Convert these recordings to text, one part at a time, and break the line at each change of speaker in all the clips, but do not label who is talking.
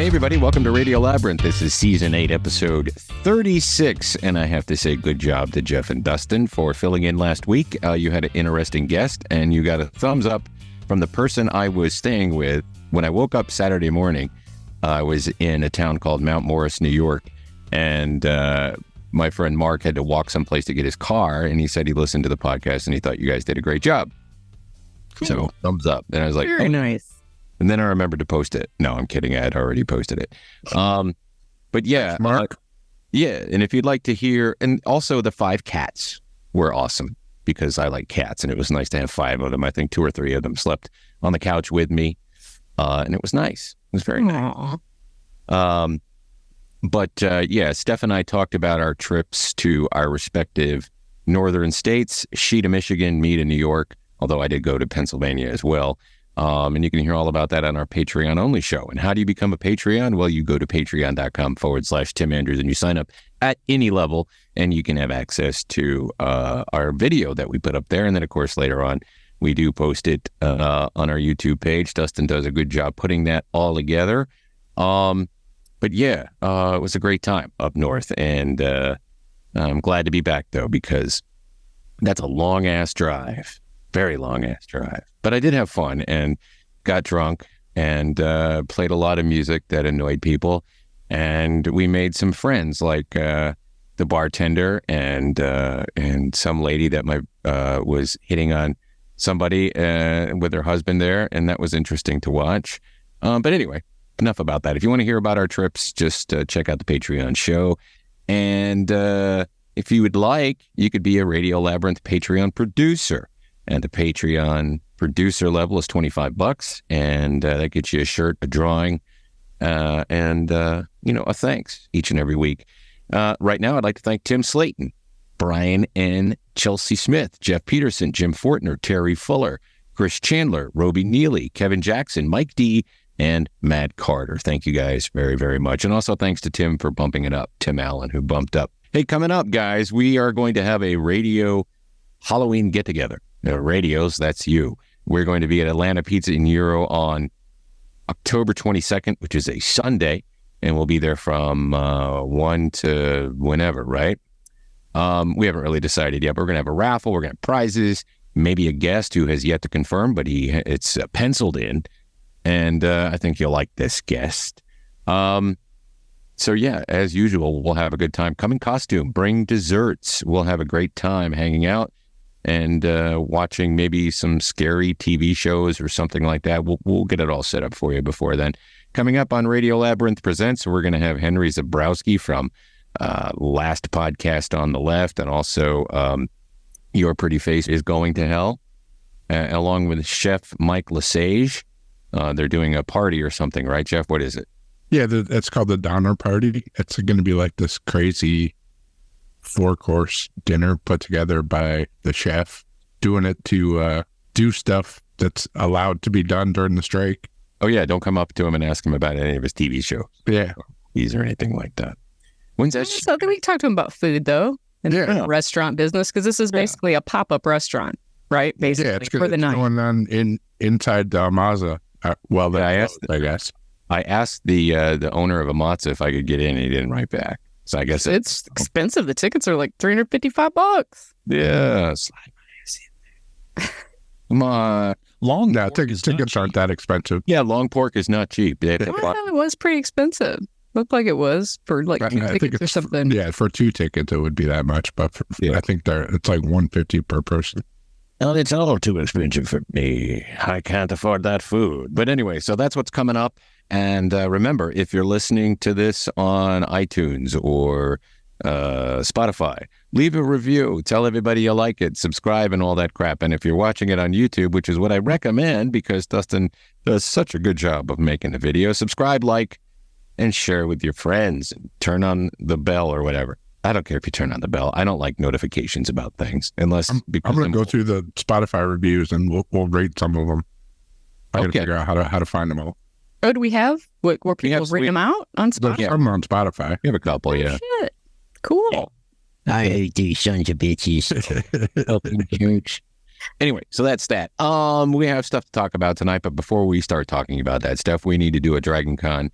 everybody. Welcome to Radio Labyrinth. This is Season 8, Episode 36. And I have to say good job to Jeff and Dustin for filling in last week. You had an interesting guest, and you got a thumbs up from the person I was staying with. When I woke up Saturday morning, I was in a town called Mount Morris, New York. And my friend Mark had to walk someplace to get his car. And he said he listened to the podcast, and he thought you guys did a great job. Cool. So, thumbs up. And I was like,
very nice.
And then I remembered to post it. No, I'm kidding. I had already posted it. But yeah.
Mark.
Yeah. And if you'd like to hear, and also the 5 cats were awesome because I like cats, and it was nice to have 5 of them. I think 2 or 3 of them slept on the couch with me. And it was nice. It was very nice. But yeah, Steph and I talked about our trips to our respective northern states, she to Michigan, me to New York, although I did go to Pennsylvania as well. And you can hear all about that on our Patreon only show. And how do you become a Patreon? Well, you go to patreon.com/Tim Andrews and you sign up at any level, and you can have access to our video that we put up there. And then, of course, later on, we do post it on our YouTube page. Dustin does a good job putting that all together. But yeah, it was a great time up north. And I'm glad to be back, though, because that's a long-ass drive. Very long-ass drive. But I did have fun and got drunk and played a lot of music that annoyed people. And we made some friends, like the bartender and some lady that was hitting on somebody with her husband there. And that was interesting to watch. But anyway, enough about that. If you want to hear about our trips, just check out the Patreon show. And if you would like, you could be a Radio Labyrinth Patreon producer. And the Patreon producer level is $25, and that gets you a shirt, a drawing, and a thanks each and every week. Right now, I'd like to thank Tim Slayton, Brian N. Chelsea Smith, Jeff Peterson, Jim Fortner, Terry Fuller, Chris Chandler, Roby Neely, Kevin Jackson, Mike D., and Matt Carter. Thank you guys very, very much. And also thanks to Tim for bumping it up, Tim Allen, who bumped up. Hey, coming up, guys, we are going to have a radio Halloween get-together. Radios, that's you. We're going to be at Atlanta Pizza and Euro on October 22nd, which is a Sunday, and we'll be there from 1 to whenever, right? We haven't really decided yet, but we're going to have a raffle. We're going to have prizes, maybe a guest who has yet to confirm, but it's penciled in, and I think you'll like this guest. So yeah, as usual, we'll have a good time. Come in costume, bring desserts. We'll have a great time hanging out and watching maybe some scary TV shows or something like that. We'll get it all set up for you before then. Coming up on Radio Labyrinth Presents, we're going to have Henry Zabrowski from Last Podcast on the Left, and also Your Pretty Face is Going to Hell, along with Chef Mike Lesage. They're doing a party or something, right, Jeff? What is it?
Yeah, it's called the Donner Party. It's going to be like this crazy 4-course dinner put together by the chef, doing it to do stuff that's allowed to be done during the strike.
Oh yeah, don't come up to him and ask him about any of his TV shows.
Yeah,
or anything like that. When's that?
So we can talk to him about food though, and the restaurant business, because this is basically a pop-up restaurant, right? Basically,
it's
for the night.
Going on inside the Amaza. I guess.
I asked the owner of Amaza if I could get in, and he didn't write back. So I guess
it's expensive. The tickets are like $355.
Yeah. Come on.
Tickets aren't that expensive.
Yeah, long pork is not cheap.
It was pretty expensive. Looked like it was for like 2 tickets or something.
Yeah, for 2 tickets it would be that much, but I think it's like $150 per person.
Well, it's all too expensive for me. I can't afford that food. But anyway, so that's what's coming up. And remember, if you're listening to this on iTunes or Spotify, leave a review. Tell everybody you like it. Subscribe and all that crap. And if you're watching it on YouTube, which is what I recommend because Dustin does such a good job of making the video, subscribe, like, and share with your friends. And turn on the bell or whatever. I don't care if you turn on the bell. I don't like notifications about things unless
I'm going to go through the Spotify reviews and we'll rate some of them. I got to figure out how to find them all.
Oh, do we have? Where people rate them out on Spotify?
Yeah, I'm on Spotify.
We have a couple, yeah.
Shit. Cool.
I hate these sons of bitches. Anyway, so that's that. We have stuff to talk about tonight, but before we start talking about that stuff, we need to do a Dragon Con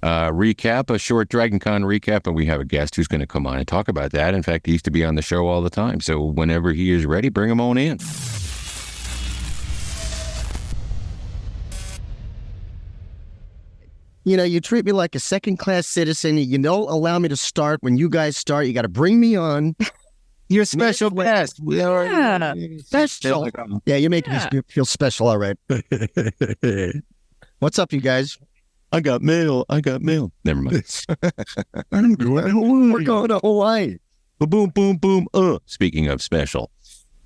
recap, a short Dragon Con recap, and we have a guest who's going to come on and talk about that. In fact, he used to be on the show all the time. So whenever he is ready, bring him on in.
You know, you treat me like a second-class citizen. You don't allow me to start. When you guys start, you got to bring me on.
You're a special guest.
Yeah.
Special. Yeah, you make me feel special, all right. What's up, you guys?
I got mail. Never mind.
I'm going to Hawaii.
We're going to Hawaii.
Boom, boom, boom. Speaking of special.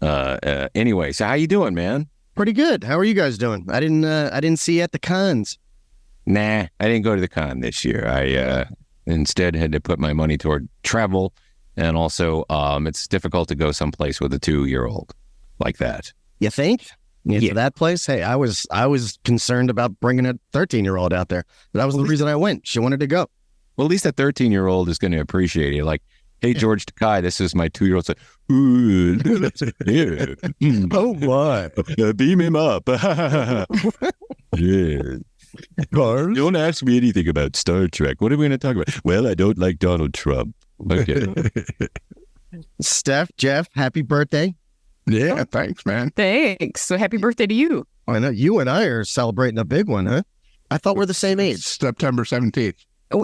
Anyway, so how you doing, man?
Pretty good. How are you guys doing? I didn't see you at the cons.
Nah, I didn't go to the con this year. I instead had to put my money toward travel, and also it's difficult to go someplace with a 2-year-old like that.
You think? Yeah. To that place? Hey, I was concerned about bringing a 13-year-old out there. But that was the reason I went. She wanted to go.
Well, at least a 13-year-old is going to appreciate it. Like, hey, George Takei, this is my 2-year-old. Say, ooh, yeah.
Oh, my.
Beam him up. Yeah.
Cars?
Don't ask me anything about Star Trek. What are we going to talk about? Well, I don't like Donald Trump. Okay.
Steph, Jeff, happy birthday.
Yeah, thanks, man.
Thanks. So happy birthday to you.
I know you and I are celebrating a big one, huh? I thought we're the same age.
September 17th.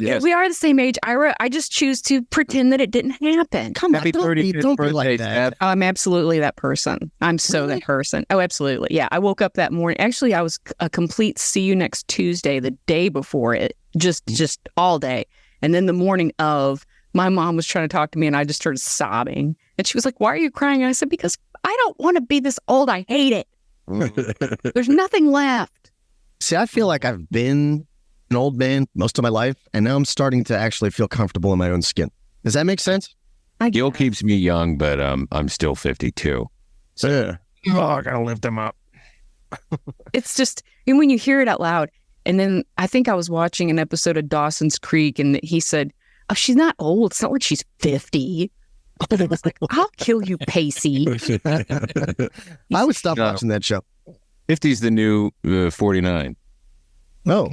Yes. We are the same age, Ira. I just choose to pretend that it didn't happen.
Come on, don't be like that.
I'm absolutely that person. I'm so that person. Oh, absolutely. Yeah, I woke up that morning. Actually, I was a complete see you next Tuesday, the day before it, just all day. And then the morning of, my mom was trying to talk to me and I just started sobbing. And she was like, why are you crying? And I said, because I don't want to be this old. I hate it. There's nothing left.
See, I feel like I've been an old man most of my life, and now I'm starting to actually feel comfortable in my own skin. Does that make sense?
Gil keeps me young, but I'm still 52.
So, yeah.
Oh, I gotta lift him up.
It's just, and when you hear it out loud, and then I think I was watching an episode of Dawson's Creek, and he said, oh, she's not old. It's not like she's 50. But I was like, I'll kill you, Pacey.
I would stop watching that show.
50's the new 49.
Oh,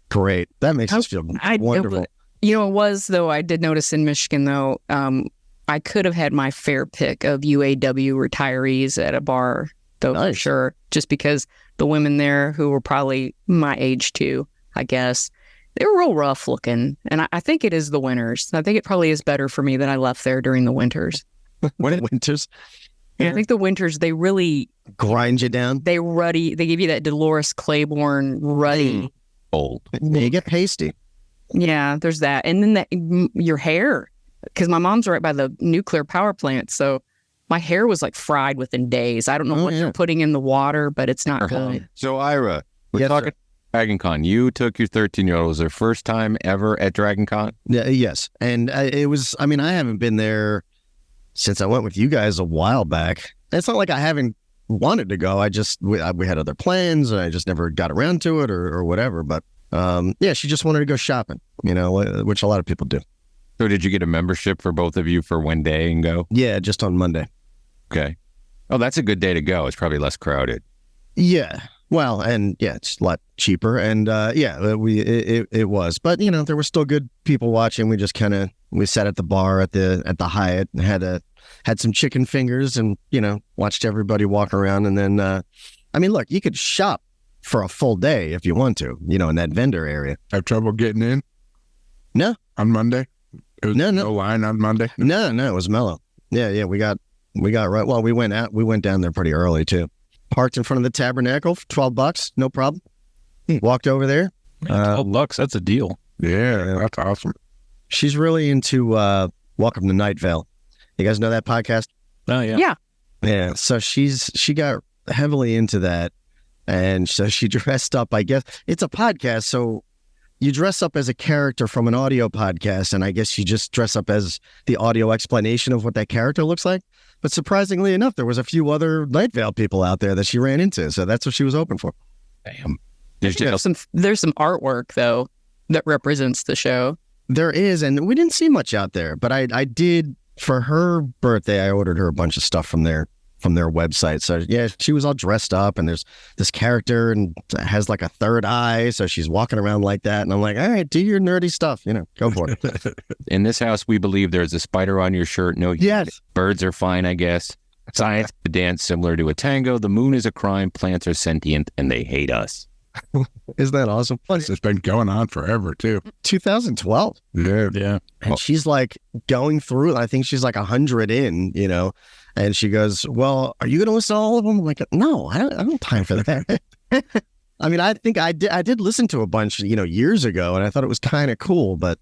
great. That makes us feel wonderful.
It was, though, I did notice in Michigan, though, I could have had my fair pick of UAW retirees at a bar, though, nice. For sure, just because the women there who were probably my age too, I guess, they were real rough looking. And I think it is the winters. I think it probably is better for me that I left there during the winters.
What winters?
Yeah, I think the winters, they really
grind you down.
They give you that Dolores Claiborne ruddy.
Old.
You get pasty.
Yeah, there's that. And then your hair, because my mom's right by the nuclear power plant. So my hair was like fried within days. I don't know what they're putting in the water, but it's not good.
So Ira, we're talking Dragon Con. You took your 13-year-old. Was their first time ever at Dragon Con?
Yeah, yes. And it was, I haven't been there since I went with you guys a while back. It's not like I haven't wanted to go. We had other plans and I just never got around to it or whatever. But she just wanted to go shopping, which a lot of people do.
So did you get a membership for both of you for one day and go?
Yeah, just on Monday.
Okay. Oh, that's a good day to go. It's probably less crowded.
Yeah. Well, and it's a lot cheaper. And it was. But, there were still good people watching. We just we sat at the bar at the Hyatt and had some chicken fingers and, watched everybody walk around. And then, look, you could shop for a full day if you want to, in that vendor area.
Have trouble getting in?
No.
On Monday? It was no line on Monday?
No, it was mellow. Yeah, we got right. Well, we went down there pretty early too. Parked in front of the Tabernacle for $12, no problem. Walked over there.
Man, $12, that's a deal.
Yeah, that's awesome.
She's really into Welcome to Night Vale. You guys know that podcast?
Oh, yeah.
Yeah, so she got heavily into that. And so she dressed up, I guess. It's a podcast, so you dress up as a character from an audio podcast, and I guess you just dress up as the audio explanation of what that character looks like. But surprisingly enough, there was a few other Night Vale people out there that she ran into, so that's what she was open for.
Damn.
There's some artwork, though, that represents the show.
There is, and we didn't see much out there, but I did, for her birthday, I ordered her a bunch of stuff from there. from their website. So yeah, she was all dressed up, and there's this character and has like a third eye, so she's walking around like that. And I'm like, all right, do your nerdy stuff, go for it.
In this house, we believe there's a spider on your shirt. No,
Yes.
Birds are fine, I guess. Science, a dance similar to a tango. The moon is a crime. Plants are sentient, and they hate us.
Isn't that awesome?
It's been going on forever too.
2012.
Yeah.
And she's like going through, I think she's like 100 in, and she goes, well, are you going to listen to all of them? I'm like, no, I don't have time for that. I mean, I think I did listen to a bunch, years ago, and I thought it was kind of cool, but,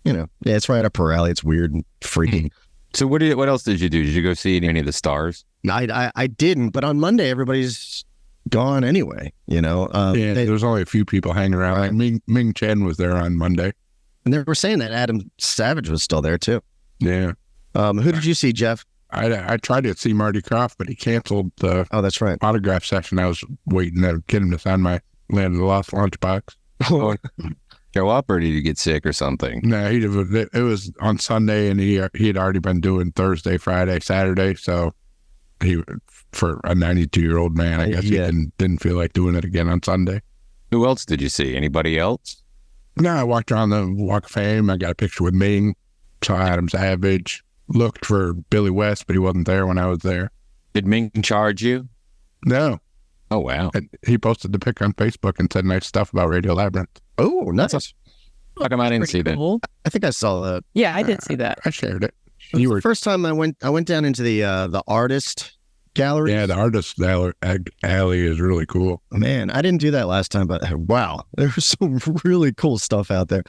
yeah, it's right up her alley. It's weird and freaky.
So what else did you do? Did you go see any of the stars?
I didn't, but on Monday, everybody's gone anyway,
There's only a few people hanging around.
Right.
Like Ming Chen was there on Monday.
and they were saying that Adam Savage was still there too.
Yeah.
Who did you see, Jeff?
I tried to see Marty Krofft, but he canceled the
Oh, that's right.
autograph session. I was waiting to get him to sign my Land of the Lost lunchbox.
Show up, or did you get sick or something?
No, it was on Sunday, and he had already been doing Thursday, Friday, Saturday. So he, for a 92-year-old man, I guess he didn't feel like doing it again on Sunday.
Who else did you see? Anybody else?
No, I walked around the Walk of Fame. I got a picture with Ming, saw Adam Savage, looked for Billy West, but he wasn't there when I was there.
Did Ming charge you?
No.
Oh, wow.
And he posted the pic on Facebook and said nice stuff about Radio Labyrinth.
Oh, nice.
How come I didn't see that?
Cool.
I think I saw that.
Yeah, I did see that.
I shared it.
It was the first time I went down into the artist gallery.
Yeah, the artist alley is really cool.
Man, I didn't do that last time, but wow, there was some really cool stuff out there.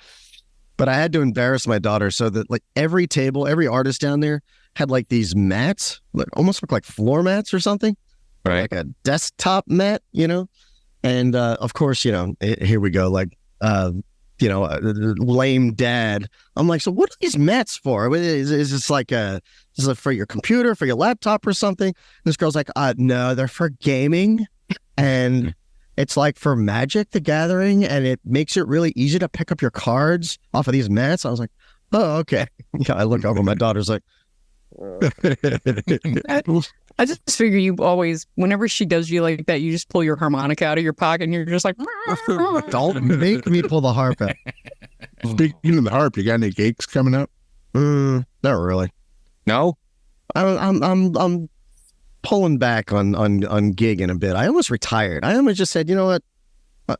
But I had to embarrass my daughter so that like every table, every artist down there had like these mats, like almost look like floor mats or something.
Right.
Like a desktop mat, and of course, here we go, like, lame dad. I'm like, so what are these mats for? Is this like is it for your computer, for your laptop or something? And this girl's like, no, they're for gaming. And it's like for Magic the Gathering, and it makes it really easy to pick up your cards off of these mats. I was like, oh, okay. I look over, my daughter's like,
I just figure you always, whenever she does you like that, you just pull your harmonica out of your pocket and you're just like,
don't make me pull the harp out.
Speaking of the harp, you got any gigs coming up?
Not really.
No?
I'm pulling back on gigging a bit. I almost retired. I almost just said, you know what,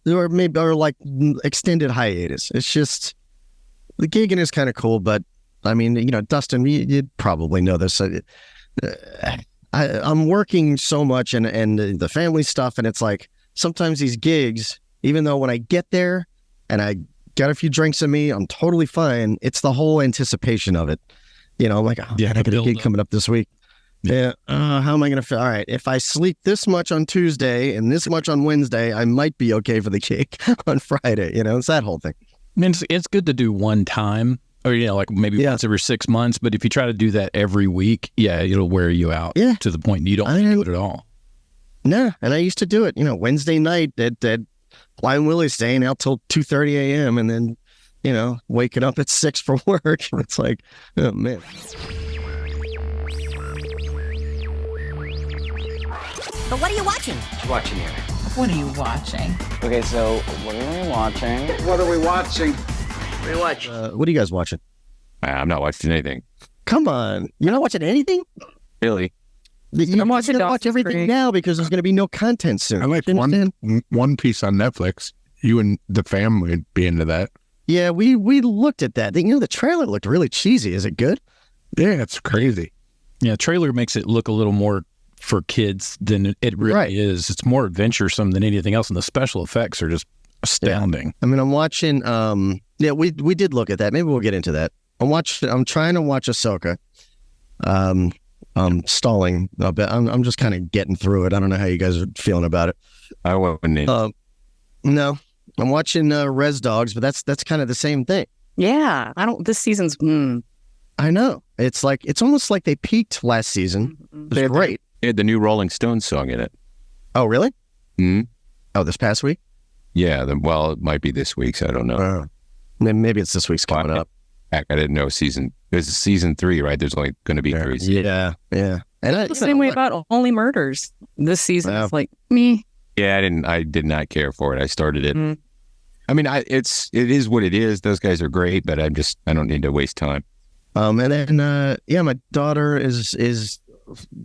or like extended hiatus. It's just the gigging is kind of cool, but I mean, Dustin, you'd probably know this. I'm working so much and the family stuff, and it's like sometimes these gigs, even though when I get there and I got a few drinks in me, I'm totally fine. It's the whole anticipation of it. I'm like, I got a gig coming up this week. Yeah. How am I going to feel? All right. If I sleep this much on Tuesday and this much on Wednesday, I might be okay for the gig on Friday. It's that whole thing.
I mean, it's good to do one time, or like maybe once every 6 months. But if you try to do that every week, it'll wear you out to the point you don't do it at all.
Nah, and I used to do it. Wednesday night at Blind Willie, staying out till 2:30 a.m. and then waking up at 6 for work. It's like, oh man.
But what are you watching?
Watching here.
What are you watching?
Okay, so what are we watching?
What are we watching?
What are you watching?
What are you guys watching?
I'm not watching anything.
Come on. You're not watching anything?
Really?
I'm watching
watch
Dawson's
everything
Creek.
now because there's going to be no content soon.
I like
You understand?
one Piece on Netflix. You and the family would be into that.
Yeah, we looked at that. The trailer looked really cheesy. Is it good?
Yeah, it's crazy.
Yeah, trailer makes it look a little more for kids than it really is. It's more adventuresome than anything else, and the special effects are just astounding.
I mean, I'm watching. We did look at that. Maybe we'll get into that. I'm trying to watch Ahsoka. I'm stalling a bit. I'm just kind of getting through it. I don't know how you guys are feeling about it.
I wouldn't.
No, I'm watching Res Dogs, but that's kind of the same thing.
Yeah, this season's,
I know. It's almost like they peaked last season. It was great.
It had the new Rolling Stones song in it.
Oh, really?
Hmm?
Oh, this past week?
Yeah. It might be this week's. I don't know.
Maybe it's this week's coming up.
Heck, I didn't know it was season 3, right? There's only going to be 3 seasons.
Yeah. And
And the same way about Only Murders this season. It's like me.
Yeah, I did not care for it. I started it. I mean, it is what it is. Those guys are great, but I don't need to waste time.
And then my daughter is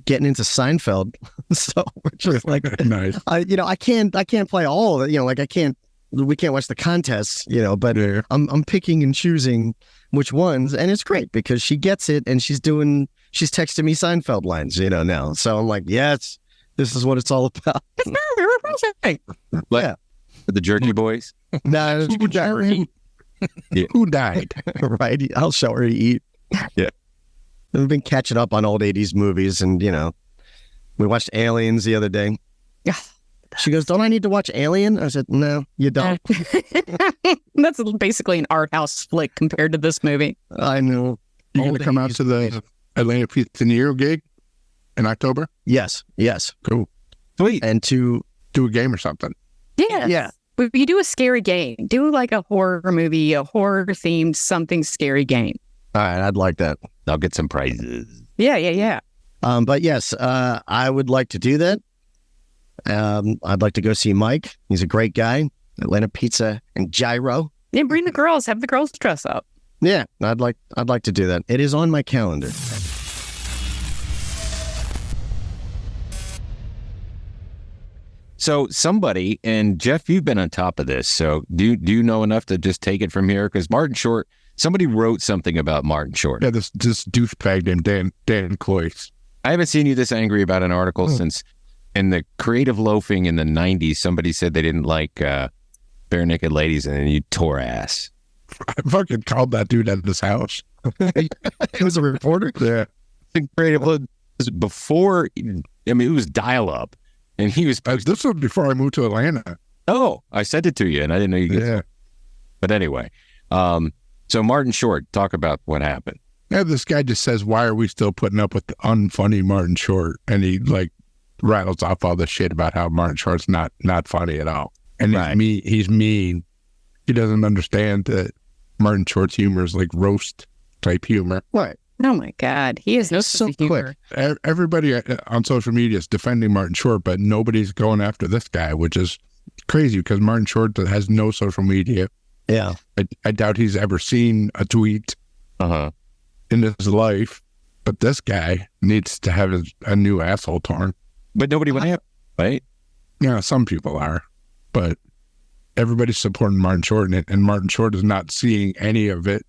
getting into Seinfeld, so we're just like,
nice.
I can't play all of it. We can't watch the contests, but I'm picking and choosing which ones, and it's great because she gets it and she's texting me Seinfeld lines, now. So I'm like, yes, this is what it's all about.
Yeah. The Jerky Boys.
No,
Who died?
Right. I'll show her to eat.
Yeah.
We've been catching up on old 80s movies, and we watched Aliens the other day.
Yeah.
She goes, "Don't I need to watch Alien?" I said, "No, you don't."
That's basically an art house flick compared to this movie.
I know.
You going to come out to the Atlanta Pizza Nero gig in October?
Yes.
Cool.
Sweet.
And to
do a game or something.
Yes.
Yeah.
But you do a scary game. Do like a horror movie, a horror themed something scary game.
All right, I'd like that.
I'll get some prizes.
Yeah.
But yes, I would like to do that. I'd like to go see Mike. He's a great guy. Atlanta Pizza and Gyro.
Yeah, bring the girls. Have the girls dress up.
Yeah, I'd like to do that. It is on my calendar.
So somebody, and Jeff, you've been on top of this. So do you know enough to just take it from here? Because Martin Short, somebody wrote something about Martin Short.
Yeah, this douchebag named Dan Cloyce.
I haven't seen you this angry about an article since in the creative loafing in the 90s. Somebody said they didn't like bare naked ladies, and then you tore ass.
I fucking called that dude at his house.
It was a reporter.
Yeah.
The creative before, it was dial up. And he was...
This was before I moved to Atlanta.
Oh, I sent it to you, and I didn't know you could...
Yeah.
But anyway, so Martin Short, talk about what happened.
Yeah, this guy just says, why are we still putting up with the unfunny Martin Short? And he, rattles off all this shit about how Martin Short's not funny at all. And he's mean. He doesn't understand that Martin Short's humor is like roast-type humor.
Right.
Oh, my God. He has no
so
sense of humor.
Quick. Everybody on social media is defending Martin Short, but nobody's going after this guy, which is crazy because Martin Short has no social media.
Yeah.
I doubt he's ever seen a tweet in his life, but this guy needs to have a new asshole torn.
But nobody would have, right?
Yeah, some people are, but everybody's supporting Martin Short, and Martin Short is not seeing any of it.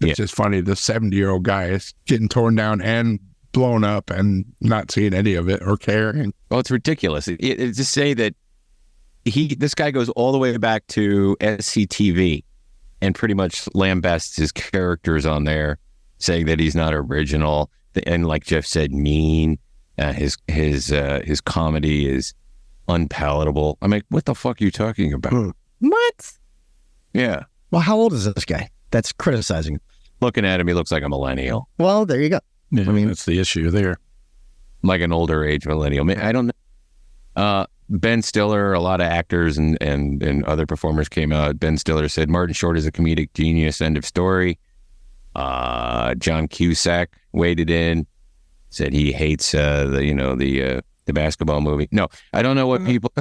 It's just funny. The 70-year-old guy is getting torn down and blown up and not seeing any of it or caring.
Well, it's ridiculous. It's to say that this guy goes all the way back to SCTV and pretty much lambasts his characters on there, saying that he's not original. And like Jeff said, mean. His comedy is unpalatable. I'm like, what the fuck are you talking about?
What?
Yeah.
Well, how old is this guy that's criticizing him?
Looking at him, he looks like a millennial.
Well, there you go.
Yeah, I mean, that's the issue there.
Like an older age millennial. I don't know. Ben Stiller, a lot of actors and other performers came out. Ben Stiller said Martin Short is a comedic genius, end of story. John Cusack waded in, said he hates the basketball movie. No, I don't know what people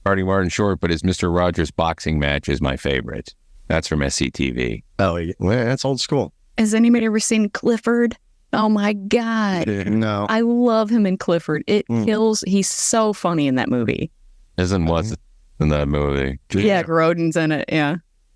regarding Martin Short, but his Mr. Rogers boxing match is my favorite. That's from SCTV.
Oh, well, that's old school.
Has anybody ever seen Clifford? Oh, my God.
No.
I love him in Clifford. It kills. He's so funny in that movie.
Isn't what's in that movie?
Yeah, Grodin's in it. Yeah.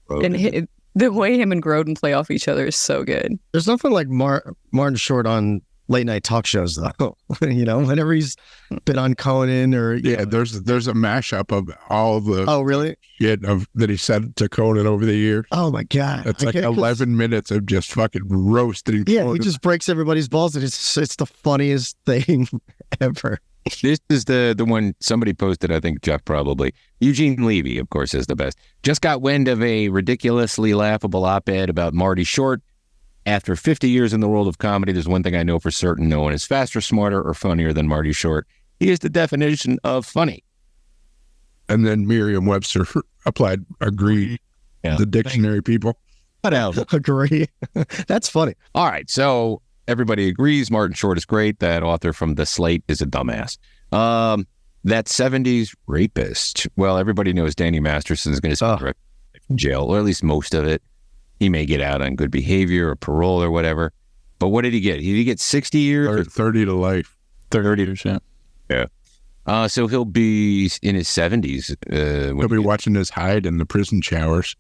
Grodin.
And the way him and Grodin play off each other is so good.
There's nothing like Martin Short on late night talk shows, though. Whenever he's been on Conan or
there's a mashup of all the shit that he said to Conan over the years.
Oh my God,
it's like 11 minutes of just fucking roasting.
Yeah,
Conan.
he just breaks everybody's balls, and it's the funniest thing ever.
This is the one somebody posted, I think Jeff probably. Eugene Levy, of course, is the best. Just got wind of a ridiculously laughable op-ed about Marty Short. After 50 years in the world of comedy, there's one thing I know for certain. No one is faster, smarter, or funnier than Marty Short. He is the definition of funny.
And then Merriam-Webster applied agree.
Yeah.
The dictionary people.
What else?
Agree. That's funny.
All right. So everybody agrees Martin Short is great. That author from The Slate is a dumbass. That 70s rapist. Well, everybody knows Danny Masterson is going to spend from jail, or at least most of it. He may get out on good behavior or parole or whatever. But what did he get? Did he get 60 years?
Or 30 to life.
30 years, yeah.
Yeah. So he'll be in his 70s.
He'll be watching his hide in the prison showers.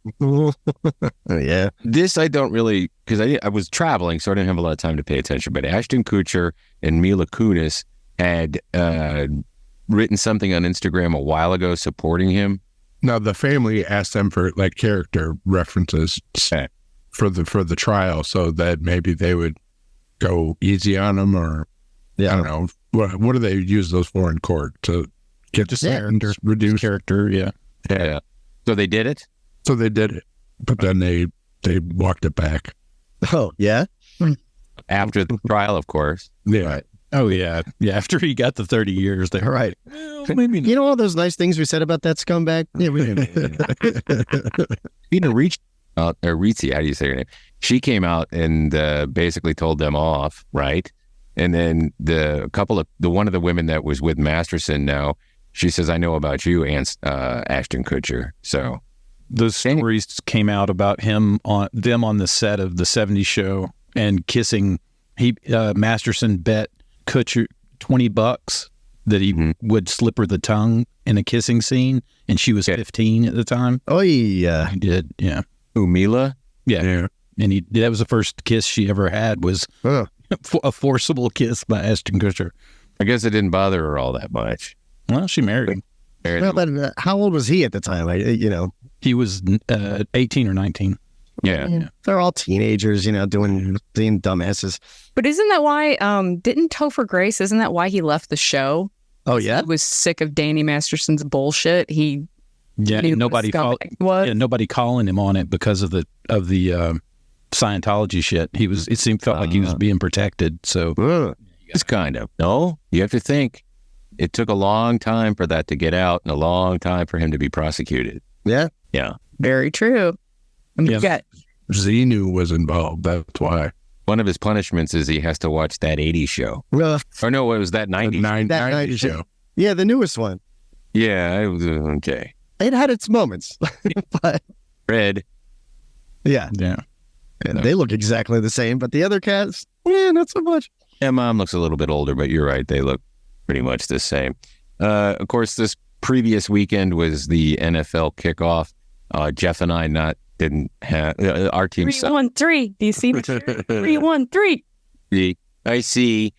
Yeah.
This I don't really, because I was traveling, so I didn't have a lot of time to pay attention. But Ashton Kutcher and Mila Kunis had written something on Instagram a while ago supporting him.
Now, the family asked them for like character references for the trial, so that maybe they would go easy on him, or I don't know. What do they use those for in court to get
Just
character reduced?
Character, yeah.
So they did it?
So they did it, but then they walked it back.
Oh, yeah?
After the trial, of course.
Yeah.
Right.
Oh, yeah. Yeah, after he got the 30 years, they
Right.
well, maybe not.
You know all those nice things we said about that scumbag? Yeah, we did.
Tina reached out, or Ritzi, how do you say her name? She came out and basically told them off, right? And then one of the women that was with Masterson now, she says, I know about you, Ashton Kutcher. So
those stories came out about them on the set of the 70s show and kissing. Masterson bet Kutcher $20 that he would slip her the tongue in a kissing scene, and she was 15 at the time.
Oh, yeah.
He did, yeah.
Who, Mila?
Yeah. And that was the first kiss she ever had, was a forcible kiss by Ashton Kutcher.
I guess it didn't bother her all that much.
Well, she married him.
Well, but how old was he at the time?
He was 18 or 19.
Yeah.
They're all teenagers, doing dumbasses.
But isn't that why, didn't Topher Grace, isn't that why he left the show?
Oh, yeah?
He was sick of Danny Masterson's bullshit. He knew
nobody nobody calling him on it because of the Scientology shit. Felt like he was being protected. So
it's kind of. No, you have to think. It took a long time for that to get out and a long time for him to be prosecuted.
Yeah?
Yeah.
Very true.
Xenu was involved. That's why.
One of his punishments is he has to watch that 80s show. Or no, it was that 90s.
That 90s show.
Yeah, the newest one.
Yeah, it was okay.
It had its moments. But
Red.
Yeah. And they look exactly the same, but the other cats, not so much.
Yeah, Mom looks a little bit older, but you're right. They look pretty much the same. Of course, this previous weekend was the NFL kickoff. Jeff and I didn't have our team.
3-1-3. Do you see the 3-1-3?
I see.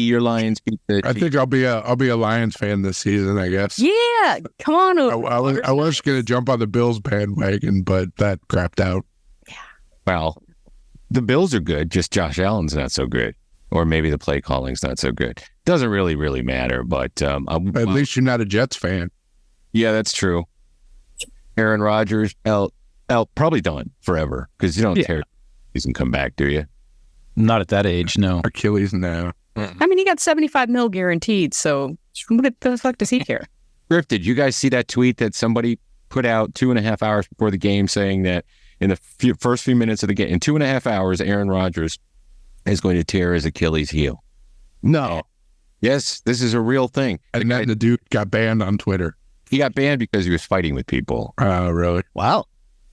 Your Lions beat the
I think I'll be a Lions fan this season, I guess.
Yeah, come on over.
I was going to jump on the Bills bandwagon, but that crapped out.
Yeah.
Well, the Bills are good. Just Josh Allen's not so good, or maybe the play calling's not so good. Doesn't really matter. But
at least you're not a Jets fan.
Yeah, that's true. Aaron Rodgers, probably done forever because you don't tear season come back, do you?
not at that age, no.
Achilles now.
I mean, he got $75 million guaranteed, so what the fuck does he care?
Griff, did you guys see that tweet that somebody put out 2.5 hours before the game saying that in the first few minutes of the game, in 2.5 hours, Aaron Rodgers is going to tear his Achilles heel?
No.
Yes, this is a real thing.
And then the dude got banned on Twitter.
He got banned because he was fighting with people.
Oh, really?
Wow.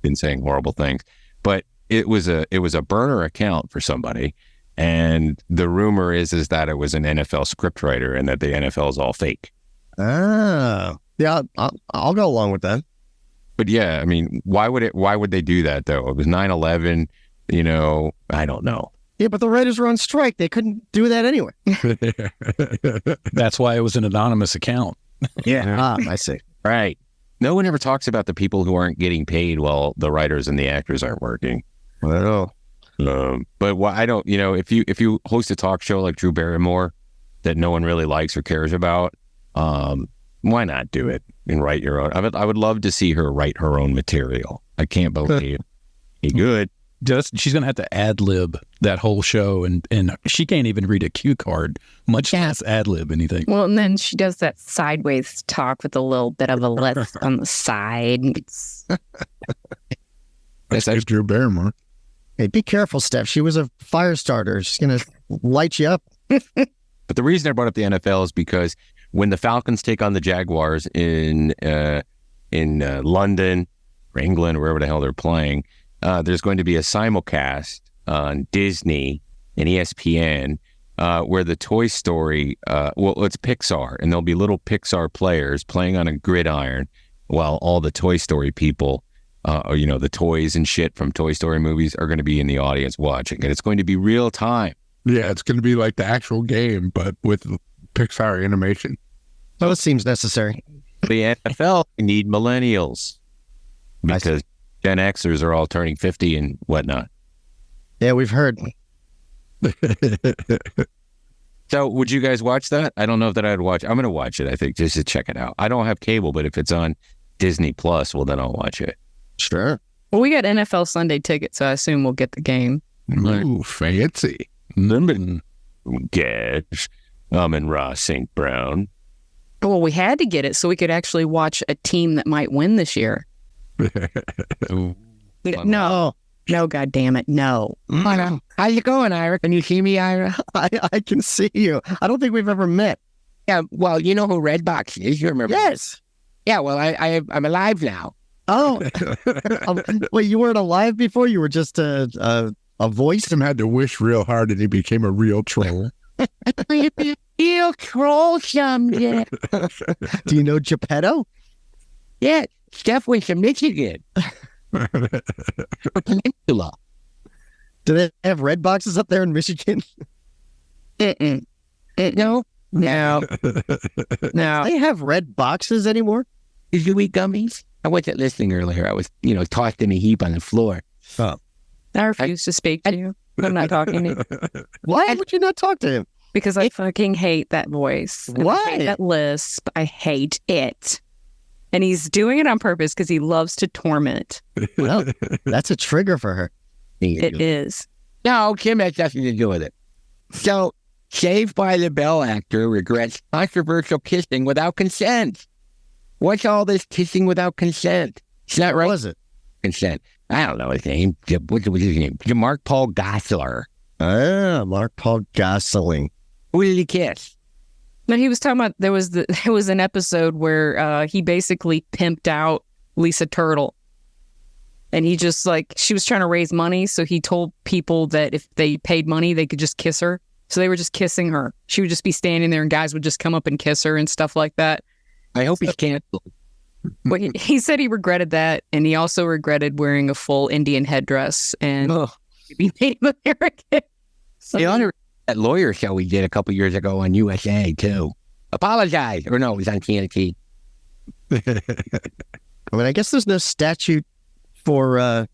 Been saying horrible things. But it was a burner account for somebody. And the rumor is that it was an NFL scriptwriter and that the NFL is all fake.
Ah. Yeah, I'll go along with that.
But yeah, I mean, why would they do that though? It was 9/11, I don't know.
Yeah, but the Raiders were on strike. They couldn't do that anyway.
That's why it was an anonymous account.
Yeah. I see.
Right. No one ever talks about the people who aren't getting paid while the writers and the actors aren't working.
Well,
but I don't, if you host a talk show like Drew Barrymore that no one really likes or cares about, why not do it and write your own? I would love to see her write her own material. I can't believe he good.
She's going to have to ad-lib that whole show, and she can't even read a cue card, much less ad-lib anything.
Well, and then she does that sideways talk with a little bit of a lisp on the side.
That's Drew Barrymore.
Hey, be careful, Steph. She was a fire starter. She's going to light you up.
But the reason I brought up the NFL is because when the Falcons take on the Jaguars in London or England or wherever the hell they're playing, there's going to be a simulcast on Disney and ESPN where the Toy Story, it's Pixar, and there'll be little Pixar players playing on a gridiron while all the Toy Story people, the toys and shit from Toy Story movies are going to be in the audience watching. And it's going to be real time.
Yeah, it's going to be like the actual game, but with Pixar animation.
Well, it seems necessary.
The NFL need millennials because Gen Xers are all turning 50 and whatnot.
Yeah, we've heard.
So would you guys watch that? I don't know if that I'd watch. I'm going to watch it, I think, just to check it out. I don't have cable, but if it's on Disney Plus, well, then I'll watch it.
Sure.
Well, we got NFL Sunday tickets, so I assume we'll get the game.
Ooh, fancy.
Get. I'm in Ross St. Brown.
Well, we had to get it so we could actually watch a team that might win this year. No, God damn it, no.
How's it going, Ira? Can you see me, Ira?
I can see you. I don't think we've ever met.
Yeah, well, you know who Redbox is. You remember?
Yes.
Yeah, well, I'm alive now.
Oh. Wait, you weren't alive before? You were just a voice?
Tim had to wish real hard and he became a real troll.
Real troll someday.
Do you know Geppetto?
Yeah, Steph went to Michigan. Peninsula.
Do they have red boxes up there in Michigan?
No.
No.
Do they have red boxes anymore?
Did you eat gummies? I wasn't listening earlier. I was, tossed in a heap on the floor.
Oh.
I refuse to speak to you. I'm not talking to you.
Why would you not talk to him?
Because I fucking hate that voice. And
Why?
I hate that lisp. I hate it. And he's doing it on purpose because he loves to torment.
Well, that's a trigger for her.
It is.
No, Kim has nothing to do with it. So, Saved by the Bell actor regrets controversial kissing without consent. What's all this kissing without consent? It's not right.
What was it?
Consent. I don't know his name. What was his name? Mark Paul Gosselaar.
Ah, Mark Paul Gosling.
Who did he kiss?
No, he was talking about there was an episode where he basically pimped out Lisa Turtle. And he just she was trying to raise money. So he told people that if they paid money, they could just kiss her. So they were just kissing her. She would just be standing there and guys would just come up and kiss her and stuff like that.
I hope he's canceled.
Well, he said he regretted that. And he also regretted wearing a full Indian headdress and be Native American.
He honored that lawyer show we did a couple years ago on USA, too. Apologize. Or no, it was on TNT.
I mean, I guess there's no statute for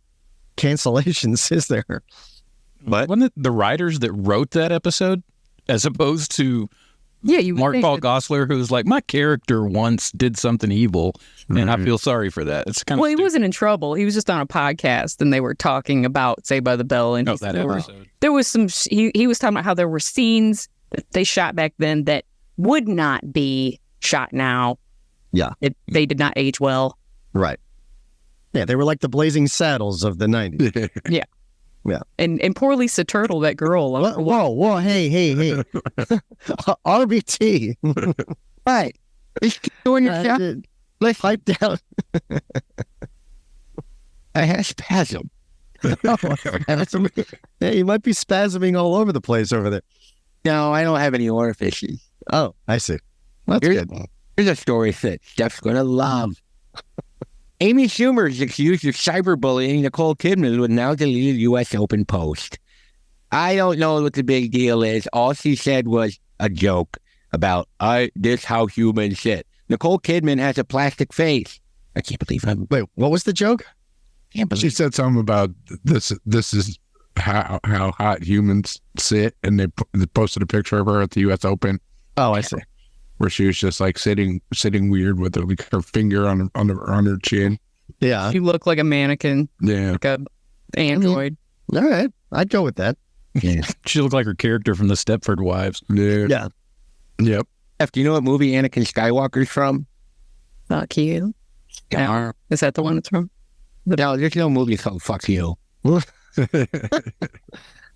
cancellations, is there?
But
Wasn't it the writers that wrote that episode as opposed to Mark Paul Gosselaar, who's like, my character once did something evil and I feel sorry for that. It's kind of
he wasn't in trouble. He was just on a podcast and they were talking about Saved by the Bell. And there was some, he was talking about how there were scenes that they shot back then that would not be shot now.
Yeah.
They did not age well.
Right. Yeah, they were like the Blazing Saddles of the 90s.
Yeah.
Yeah.
And poor Lisa Turtle, that girl.
Whoa, hey. RBT.
Right. Just keep doing your stuff.
Let's pipe down.
I have spasm.
Yeah, you might be spasming all over the place over there.
No, I don't have any orifices.
Oh, I see. That's good.
Here's a story that Steph's going to love. Amy Schumer is accused of cyberbullying Nicole Kidman with now deleted U.S. Open post. I don't know what the big deal is. All she said was a joke about this how humans sit. Nicole Kidman has a plastic face. I can't believe I'm...
Wait, what was the joke?
Can't believe
She said something about this is how hot humans sit, and they posted a picture of her at the U.S. Open.
Oh, I see.
Where she was just like sitting weird with her finger on her chin.
Yeah.
She looked like a mannequin,
Yeah.
like a android.
All right. I'd go with that.
Yeah.
She looked like her character from the Stepford Wives.
Yeah.
Yeah.
Yep.
Steph, do you know what movie Anakin Skywalker's from?
Fuck you. Yeah. Is that the one it's from?
No, there's no movie called Fuck You.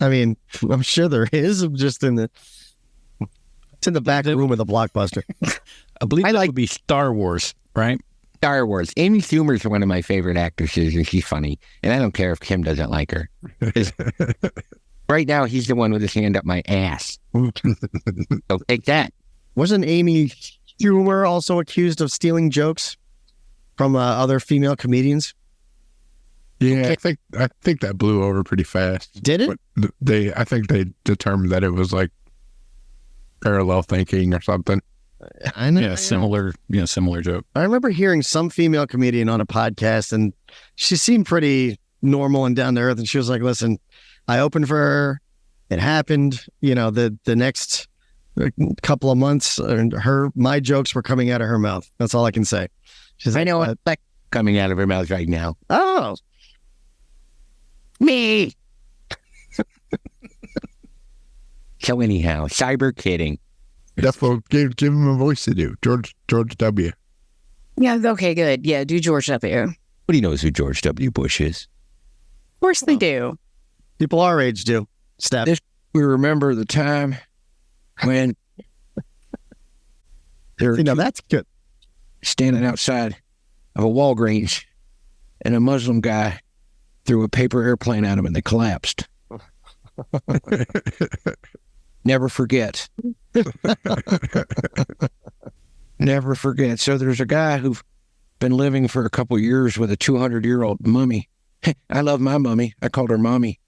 I mean, I'm sure there is. Just it's in the back room of the Blockbuster.
I believe that would be Star Wars, right?
Star Wars. Amy Schumer's one of my favorite actresses, and she's funny. And I don't care if Kim doesn't like her. Right now, he's the one with his hand up my ass. So take that.
Wasn't Amy Schumer also accused of stealing jokes from other female comedians?
Yeah, I think that blew over pretty fast.
Did it?
But I think they determined that it was like parallel thinking or something.
I know.
Yeah, similar joke.
I remember hearing some female comedian on a podcast, and she seemed pretty normal and down to earth. And she was like, "Listen, I opened for her. It happened. The next couple of months, and my jokes were coming out of her mouth. That's all I can say." She's
I
like,
know what's like coming out of her mouth right now.
"Oh,
Me. So anyhow, cyber kidding.
That's what give him a voice to do. George W.
Yeah, okay, good. Yeah, do George W. Of
Nobody knows who George W. Bush is.
course they do.
people our age do." Steph.
We remember the time when there were
That's good.
standing outside of a Walgreens, and a Muslim guy threw a paper airplane at him, and they collapsed. Never forget. Never forget. So there's a guy who's been living for a couple years with a 200-year-old mummy. I love my mummy. I called her Mommy.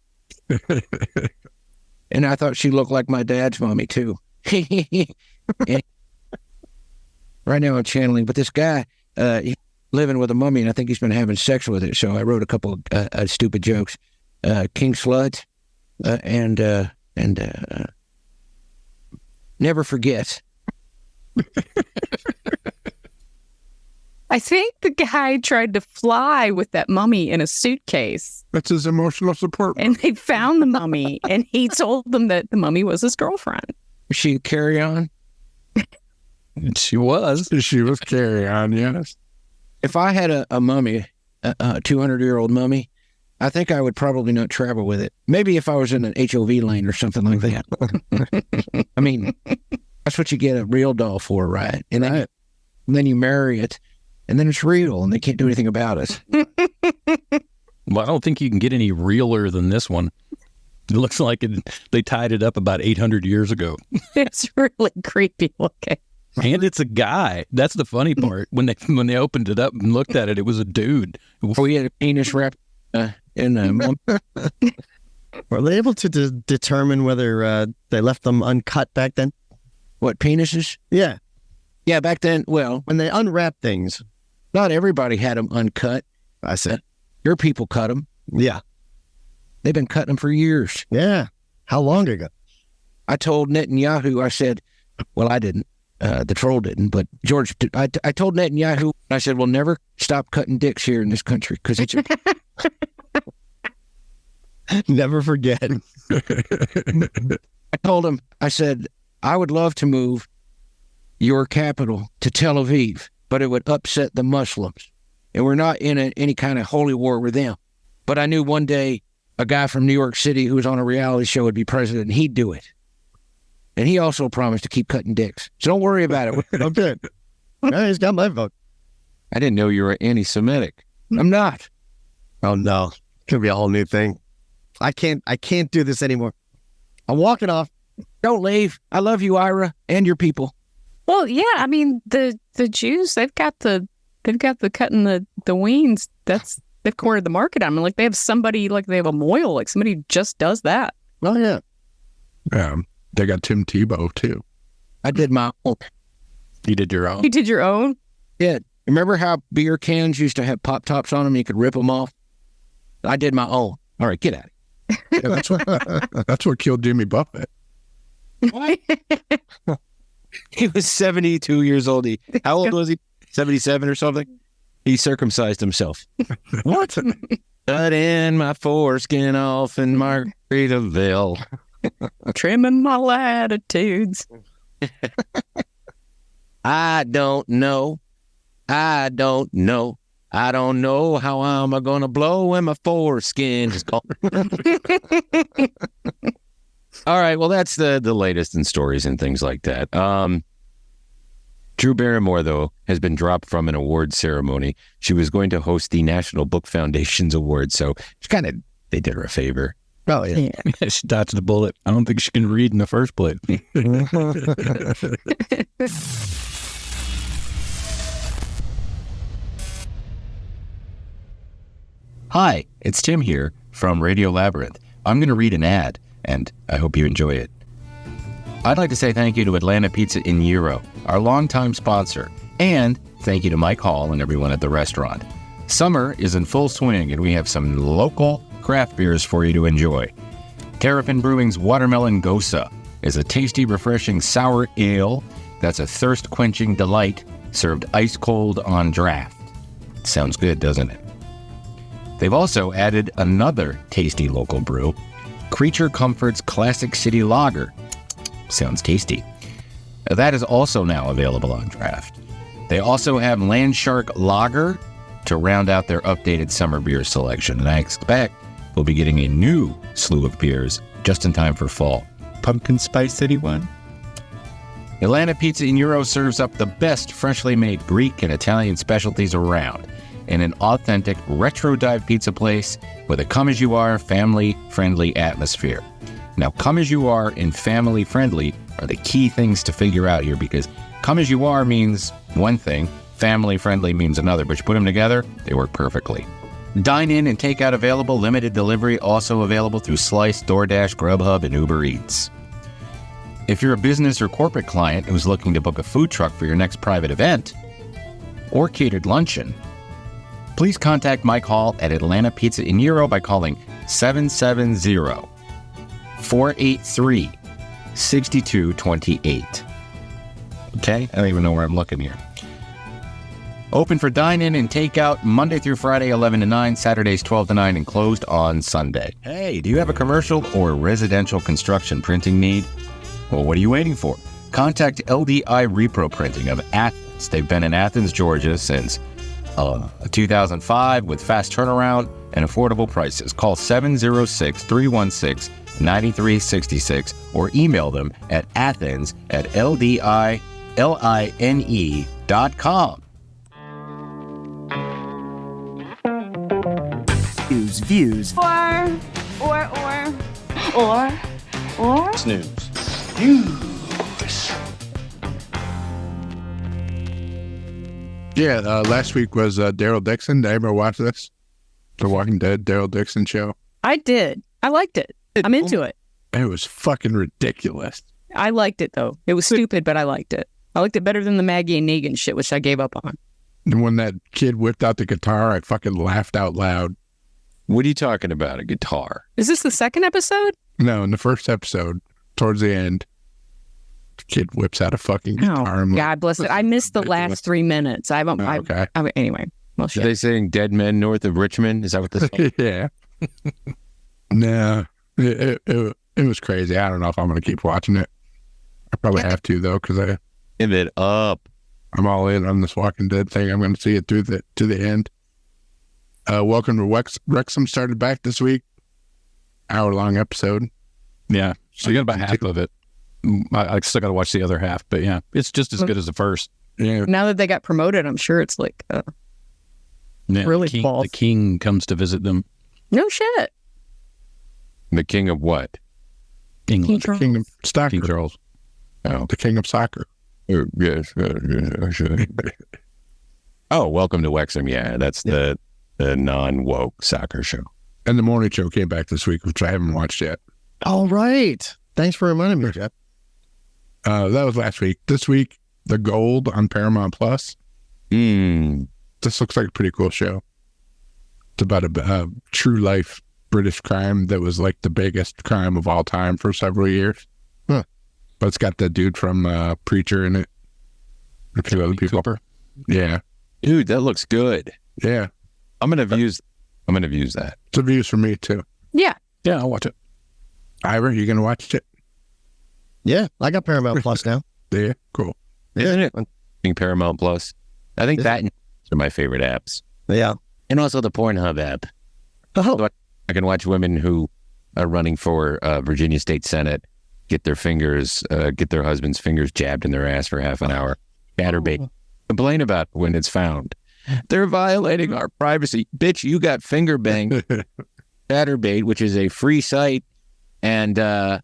And I thought she looked like my dad's mommy, too. And right now I'm channeling, but this guy, he's living with a mummy, and I think he's been having sex with it. So I wrote a couple stupid jokes. King Sluds and never forget.
I think the guy tried to fly with that mummy in a suitcase,
That's his emotional support.
and they found the mummy, and he told them that the mummy was his girlfriend.
Was she Carry On?
She was.
She was Carry On, yes.
If I had a mummy, a 200-year-old mummy, I think I would probably not travel with it. Maybe if I was in an HOV lane or something like that. I mean, that's what you get a real doll for, right? And then you marry it, and then it's real, and they can't do anything about it.
Well, I don't think you can get any realer than this one. It looks like they tied it up about 800 years ago.
It's really creepy looking.
And it's a guy. That's the funny part. When they opened it up and looked at it, it was a dude.
We had a penis wrapped in a mummy.
Were they able to determine whether they left them uncut back then?
What, penises?
Yeah.
Yeah, back then, well,
When they unwrap things.
not everybody had them uncut.
I said,
Your people cut them.
yeah.
They've been cutting them for years.
Yeah. How long ago?
I told Netanyahu, I said, well, I didn't. The troll didn't, but George, I told Netanyahu, I said, we'll never stop cutting dicks here in this country because it's
Never forget.
I told him, I said, I would love to move your capital to Tel Aviv, but it would upset the Muslims. And we're not in any kind of holy war with them. But I knew one day a guy from New York City who was on a reality show would be president, and he'd do it. And he also promised to keep cutting dicks. So don't worry about it.
Okay. Yeah, he's got my vote.
I didn't know you were anti-Semitic. I'm not.
Oh no. Could be a whole new thing. I can't do this anymore. I'm walking off.
Don't leave. I love you, Ira, and your people.
Well, yeah, I mean the Jews, they've got the cutting the weens. They've cornered the market. I mean, like they have somebody, like they have a moil, like somebody who just does that.
Oh yeah.
They got Tim Tebow, too.
I did my own.
You did your own.
You did your own?
Yeah. Remember how beer cans used to have pop tops on them? You could rip them off. I did my own. All right, get at it.
Yeah, that's what killed Jimmy Buffett.
What? He was 72 years old. How old was he? 77 or something? He circumcised himself. What? Cut in my foreskin off in Margaritaville.
Trimming my latitudes.
I don't know.
I don't know how I'm gonna blow when my foreskin is gone.
All right. Well, that's the latest in stories and things like that. Drew Barrymore, though, has been dropped from an award ceremony. She was going to host the National Book Foundation's award, so they did her a favor.
Oh, yeah.
She dodged the bullet. I don't think she can read in the first place.
Hi, it's Tim here from Radio Labyrinth. I'm going to read an ad, and I hope you enjoy it. I'd like to say thank you to Atlanta Pizza in Euro, our longtime sponsor, and thank you to Mike Hall and everyone at the restaurant. Summer is in full swing, and we have some local craft beers for you to enjoy. Terrapin Brewing's Watermelon Gosa is a tasty, refreshing sour ale that's a thirst-quenching delight served ice-cold on draft. Sounds good, doesn't it? They've also added another tasty local brew, Creature Comforts Classic City Lager. Sounds tasty. That is also now available on draft. They also have Landshark Lager to round out their updated summer beer selection, and I expect we'll be getting a new slew of beers just in time for fall. Pumpkin spice, anyone? Atlanta Pizza in Euro serves up the best freshly made Greek and Italian specialties around in an authentic retro dive pizza place with a come-as-you-are, family-friendly atmosphere. Now, come-as-you-are and family-friendly are the key things to figure out here, because come-as-you-are means one thing, family-friendly means another, but you put them together, they work perfectly. Dine-in and take-out available, limited delivery also available through Slice, DoorDash, Grubhub, and Uber Eats. If you're a business or corporate client who's looking to book a food truck for your next private event or catered luncheon, please contact Mike Hall at Atlanta Pizza in Euro by calling 770-483-6228. Okay? I don't even know where I'm looking here. Open for dine-in and takeout Monday through Friday, 11 to 9, Saturdays, 12 to 9, and closed on Sunday. Hey, do you have a commercial or residential construction printing need? Well, what are you waiting for? Contact LDI Repro Printing of Athens. They've been in Athens, Georgia since 2005 with fast turnaround and affordable prices. Call 706-316-9366 or email them at athens@ldiline.com.
Views. Or.
Snooze.
Yeah, last week was Daryl Dixon. Did I ever watch this? The Walking Dead Daryl Dixon show.
I did. I liked it. I'm into it.
It was fucking ridiculous.
I liked it, though. It was stupid, but I liked it. I liked it better than the Maggie and Negan shit, which I gave up on.
And when that kid whipped out the guitar, I fucking laughed out loud.
What are you talking about? A guitar?
Is this the second episode?
No, in the first episode, towards the end, the kid whips out a fucking guitar.
Oh, God bless it. I missed the last 3 minutes. I haven't.
Okay.
Anyway. Well, shit.
Are they saying dead men north of Richmond? Is that what this is?
Yeah. No, it was crazy. I don't know if I'm going to keep watching it. I probably have to, though, because
Give it up.
I'm all in on this Walking Dead thing. I'm going to see it to the end. Welcome to Wrexham started back this week. Hour-long episode.
Yeah, so you got about half of it. I still got to watch the other half, but yeah, it's just as good as the first.
Yeah.
Now that they got promoted, I'm sure it's like
Yeah,
really
the king comes to visit them.
no shit.
The king of what?
England.
King
King of Soccer.
King Charles.
Oh, the king of soccer.
Yes. Oh, welcome to Wexham. Yeah, that's the non-woke soccer show.
And the morning show came back this week, which I haven't watched yet.
All right. Thanks for reminding me, Jeff.
That was last week. This week, The Gold on Paramount Plus. This looks like a pretty cool show. It's about a true life British crime that was like the biggest crime of all time for several years.
Huh.
But it's got that dude from Preacher in it. A few other people.
Cooper.
Yeah.
Dude, that looks good.
Yeah.
I'm gonna views that.
It's a views for me too.
Yeah.
Yeah, I'll watch it.
Ira, you gonna watch it?
Yeah, I got Paramount Plus now.
Yeah. Cool.
Isn't it? I think Paramount Plus. I think that are my favorite apps.
Yeah.
And also the Pornhub app.
Oh,
So I can watch women who are running for Virginia State Senate get their husband's fingers jabbed in their ass for half an hour. Chatterbait. Complain about it when it's found. They're violating our privacy. Bitch, you got finger banged. Chatterbait, which is a free site, and then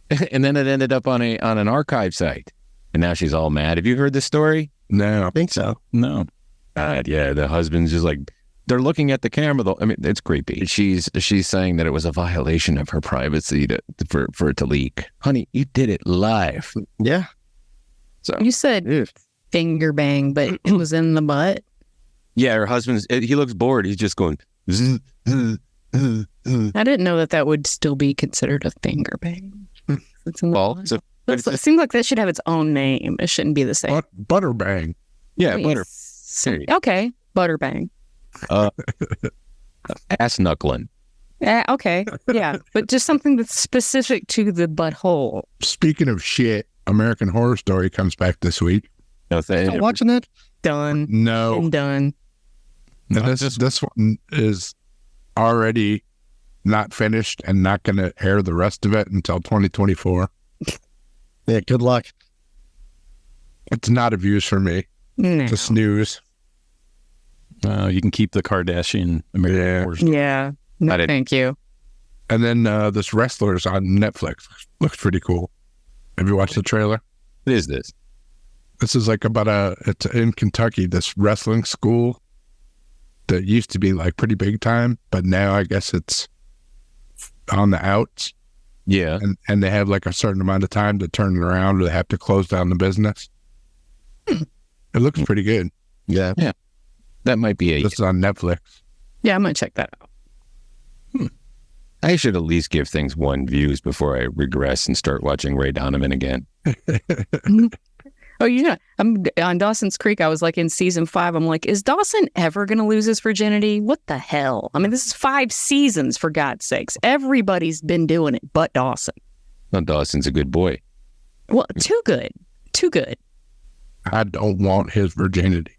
it ended up on an archive site. And now she's all mad. Have you heard this story?
No.
I think so.
No.
Yeah, the husband's just like, they're looking at the camera though. I mean, it's creepy. She's saying that it was a violation of her privacy for it to leak. Honey, you did it live.
Yeah.
So
You said
Ew.
finger bang, but it was in the butt.
yeah, her he looks bored. He's just going. Zzz, zzz, zzz, zzz.
I didn't know that would still be considered a finger bang. It's in the
Well,
butt.
it's
It seems like that should have its own name. It shouldn't be the same.
Butter bang.
yeah, butter.
Okay, butter bang.
Ass knuckling.
Okay, yeah, but just something that's specific to the butthole.
Speaking of shit, American Horror Story comes back this week.
No,
Still watching it?
Done
No.
and done.
And this one is already not finished and not going to air the rest of it until 2024.
Yeah, good luck.
It's not a views for me.
No.
It's a snooze.
You can keep the Kardashian American
Yeah.
Horror Story.
Yeah, no,
I didn't-
thank you.
And then this Wrestlers on Netflix. Looks pretty cool. Have you watched the trailer?
What is this?
This is like it's in Kentucky, this wrestling school that used to be like pretty big time, but now I guess it's on the outs.
Yeah.
And they have like a certain amount of time to turn it around or they have to close down the business. It looks pretty good.
Yeah.
That might be a.
This is on Netflix.
Yeah, I'm gonna check that out.
I should at least give things 1 views before I regress and start watching Ray Donovan again.
Oh, I'm on Dawson's Creek. I was like in season 5. I'm like, is Dawson ever going to lose his virginity? What the hell? I mean, this is 5 seasons, for God's sakes. Everybody's been doing it but Dawson.
Well, Dawson's a good boy.
Well, too good. Too good.
I don't want his virginity.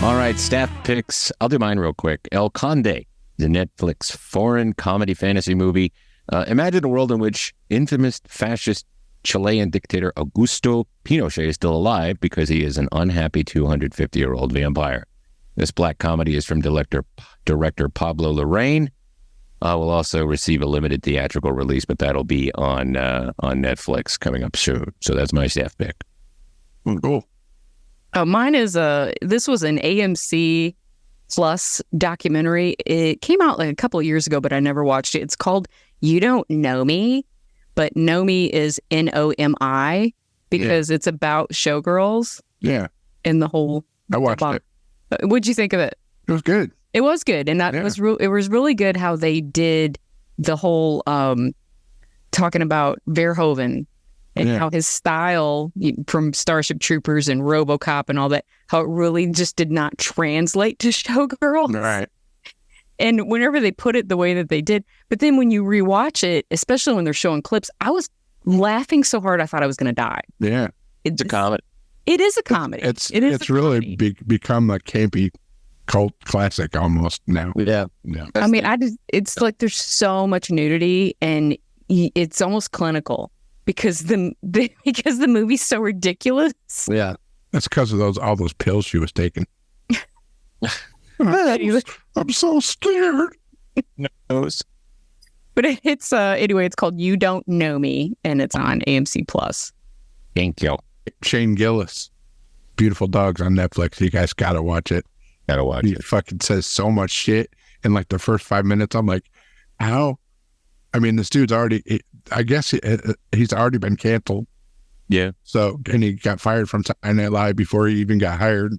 All right, staff picks. I'll do mine real quick. El Conde, the Netflix foreign comedy fantasy movie. Imagine a world in which infamous fascist Chilean dictator Augusto Pinochet is still alive because he is an unhappy 250-year-old vampire. This black comedy is from director Pablo Larraín. Will also receive a limited theatrical release, but that'll be on Netflix coming up soon. So that's my staff pick.
Cool.
Mine is this was an AMC Plus documentary. It came out like a couple of years ago, but I never watched it. It's called You Don't Know Me, but Nomi is Nomi because it's about showgirls
Yeah.
and the whole.
I watched it.
What'd you think of it?
It was good.
It was good, and that
Yeah.
was it was really good how they did the whole talking about Verhoeven and
Yeah.
how his style from Starship Troopers and RoboCop and all that, how it really just did not translate to Showgirl.
Right.
And whenever they put it the way that they did, but then when you rewatch it, especially when they're showing clips, I was laughing so hard I thought I was going to die.
Yeah.
It's a comedy.
It is a comedy.
It's
a
really
comedy.
become a campy cult classic almost now.
Yeah.
Yeah.
I mean, it's like there's so much nudity and it's almost clinical because the movie's so ridiculous.
Yeah.
That's because of all those pills she was taking. I'm so scared.
But it's anyway, it's called You Don't Know Me and it's on AMC Plus.
Thank you.
Shane Gillis, Beautiful Dogs on Netflix. You guys gotta watch it.
Gotta watch
He
it.
fucking says so much shit in like the first 5 minutes. I'm like, how? I mean, this dude's already. I guess he's already been canceled.
Yeah.
So, and he got fired from Saturday Night Live before he even got hired.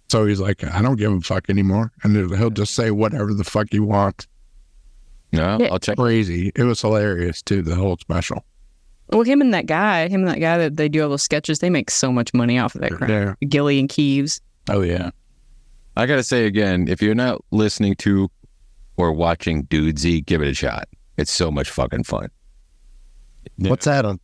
So he's like, I don't give a fuck anymore, and he'll just say whatever the fuck he wants.
No,
Yeah.
I'll check.
Crazy. It was hilarious too. The whole special.
Well, him and that guy that they do all those sketches, they make so much money off of that crap.
Yeah.
Gilly and Keeves.
Oh, yeah.
I gotta say again, if you're not listening to or watching Dudesy, give it a shot. It's so much fucking fun.
Yeah.
What's that on?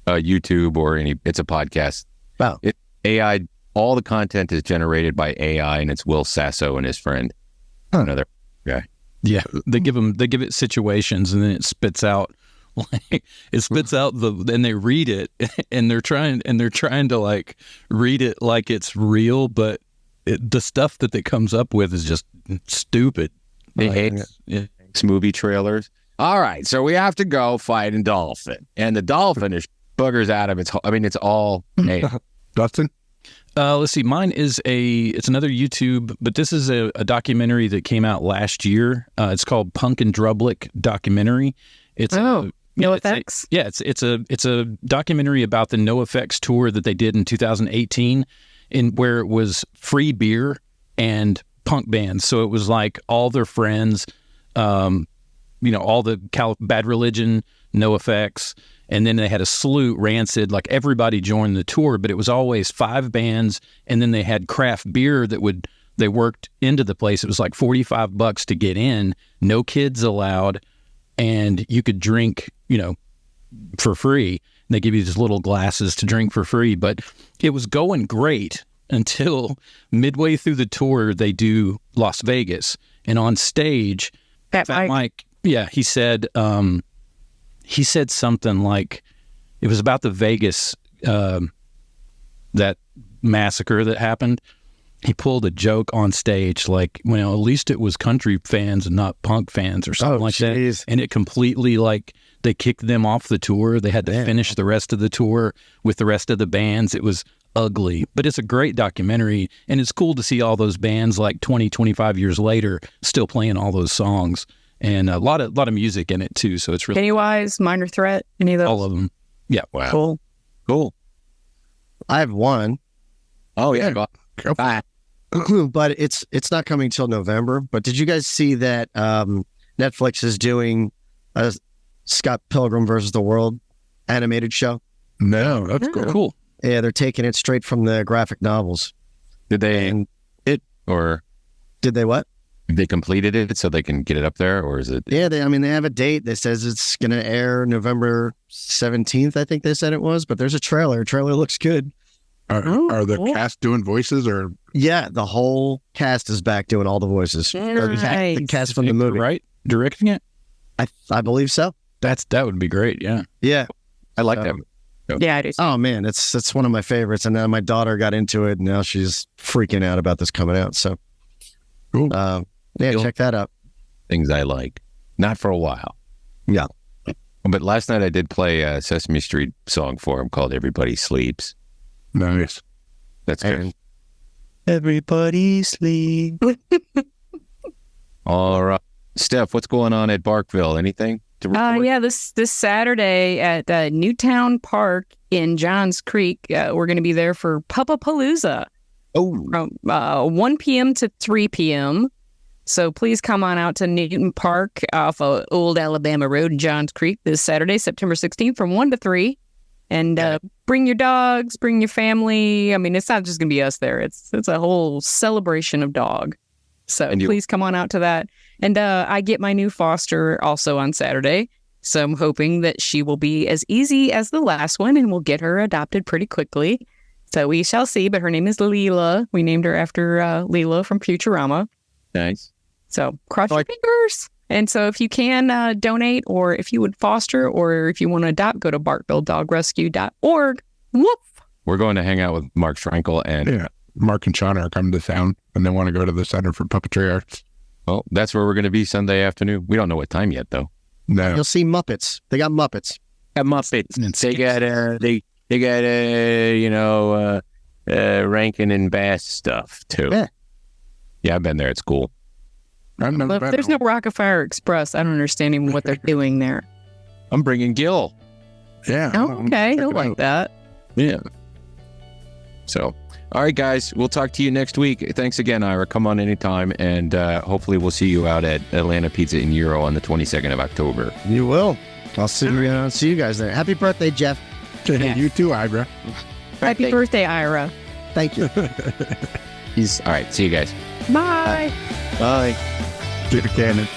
YouTube or it's a podcast.
Wow.
AI, all the content is generated by AI, and it's Will Sasso and his friend. Another guy.
Yeah, they give it situations, and then it spits out and they read it, and they're trying to like read it like it's real, but the stuff that it comes up with is just stupid.
They hate movie trailers. All right, so we have to go fight a dolphin, and the dolphin is boogers out of its. It's all
Dustin.
Let's see. Mine is it's another YouTube, but this is a documentary that came out last year. It's called Punk and Drublick documentary. It's
NoFX.
It's a documentary about the NoFX tour that they did in 2018, where it was free beer and punk bands. So it was like all their friends, all the Bad Religion, NoFX. And then they had a slew, Rancid, like everybody joined the tour, but it was always 5 bands. And then they had craft beer they worked into the place. It was like $45 to get in, no kids allowed. And you could drink, for free. And they give you these little glasses to drink for free. But it was going great until midway through the tour, they do Las Vegas. And on stage, Fat Mike, he said... he said something like, it was about the Vegas, that massacre that happened. He pulled a joke on stage, like, at least it was country fans and not punk fans or something that. And it completely, they kicked them off the tour. They had to finish the rest of the tour with the rest of the bands. It was ugly, but it's a great documentary. And it's cool to see all those bands 20, 25 years later still playing all those songs. And a lot of music in it too, so it's really
Pennywise, Minor Threat, any of those?
all of them. Yeah,
wow, cool.
I have one.
Oh yeah,
Go.
But it's not coming till November. But did you guys see that Netflix is doing a Scott Pilgrim versus the World animated show?
No, that's cool.
Cool.
Yeah, they're taking it straight from the graphic novels.
Did they or
did they what?
They completed it so they can get it up there, or is it?
Yeah, they have a date that says it's going to air November 17th, I think they said it was, but there's a trailer. Trailer looks good.
Are the cast doing voices or?
Yeah, the whole cast is back doing all the voices.
Nice.
The cast from the movie.
Right? Directing it?
I believe so.
That would be great, yeah.
Yeah.
I like that.
Yeah, I do.
Oh, man, it's one of my favorites. And then my daughter got into it, and now she's freaking out about this coming out. So,
cool.
Check that out.
Things I like. Not for a while.
Yeah.
But last night I did play a Sesame Street song for him called Everybody Sleeps.
Nice.
That's good.
Everybody sleep.
All right. Steph, what's going on at Barkville? Anything to report?
This Saturday at Newtown Park in Johns Creek, we're going to be there for Puppapalooza. From 1 p.m. to 3 p.m. So please come on out to Newton Park off of Old Alabama Road in Johns Creek this Saturday, September 16th from 1 to 3. And bring your dogs, bring your family. It's not just going to be us there. It's a whole celebration of dog. So please come on out to that. And I get my new foster also on Saturday. So I'm hoping that she will be as easy as the last one and we'll get her adopted pretty quickly. So we shall see. But her name is Leela. We named her after Leela from Futurama.
Nice.
So cross your fingers. And so if you can donate, or if you would foster, or if you want to adopt, go to barkvilledogrescue.org. Woof.
We're going to hang out with Mark Schrenkel and
Mark and Sean are coming to town and they want to go to the Center for Puppetry Arts.
Well, that's where we're going to be Sunday afternoon. We don't know what time yet, though.
No.
You'll see Muppets. They got Muppets.
They got Rankin and Bass stuff too. Yeah, I've been there. It's cool.
Well, if there's no Rockefeller Express, I don't understand even what they're doing there.
I'm bringing Gil.
Yeah.
Oh, okay. He'll like that.
Yeah. So, all right, guys. We'll talk to you next week. Thanks again, Ira. Come on anytime. And hopefully we'll see you out at Atlanta Pizza and Euro on the 22nd of October.
You will. I'll see you guys there. Happy birthday, Jeff.
Yeah. You too, Ira.
Happy birthday, Ira.
Thank you.
All right. See you guys.
Bye.
Bye.
Get a cannon.